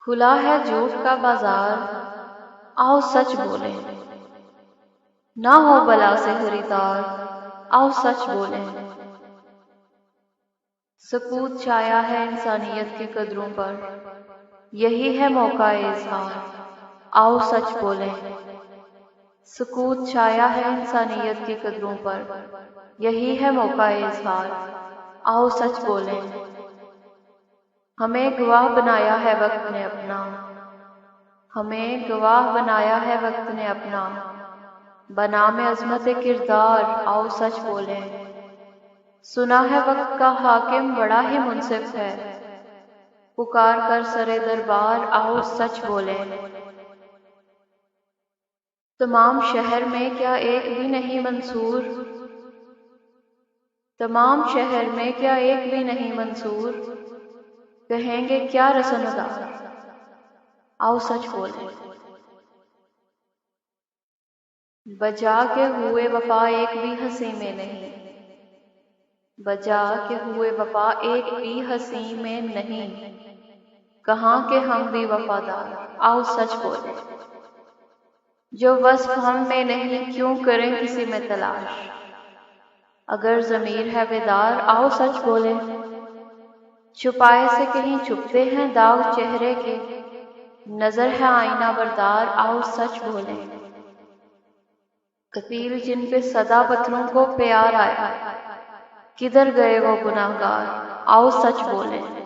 کھلا ہے جھوٹ کا بازار، آؤ سچ بولیں۔ نہ ہو بلا سے خریدار، آؤ سچ بولیں۔ سکوت چھایا ہے انسانیت کی قدروں پر، یہی ہے موقع اظہار، آؤ سچ بولیں۔ سکوت چھایا ہے انسانیت کی قدروں پر، یہی ہے موقع اظہار، آؤ سچ بولیں۔ ہمیں گواہ بنایا ہے وقت نے اپنا، ہمیں گواہ بنایا ہے وقت نے اپنا، بنام عظمت کردار، آؤ سچ بولیں۔ سنا ہے وقت کا حاکم بڑا ہی منصف ہے، پکار کر سرے دربار، آؤ سچ بولیں۔ تمام شہر میں کیا ایک بھی نہیں منصور، تمام شہر میں کیا ایک بھی نہیں منصور، کہیں گے کیا رسن دار، آؤ سچ بولیں۔ بجا کے ہوئے وفا ایک بھی ہنسی میں نہیں، بجا کے ہوئے وفا ایک بھی ہنسی میں نہیں، کہاں کہ ہم بھی وفادار، آؤ سچ بولیں۔ جو وصف ہم میں نہیں کیوں کریں کسی میں تلاش، اگر ضمیر ہے بیدار، آؤ سچ بولیں۔ چھپائے سے کہیں چھپتے ہیں داغ چہرے کے، نظر ہے آئینہ بردار، آؤ سچ بولیں۔ قتیل جن پہ صدا پتھروں کو پیار آیا، کدھر گئے وہ گناہگار، آؤ سچ بولیں۔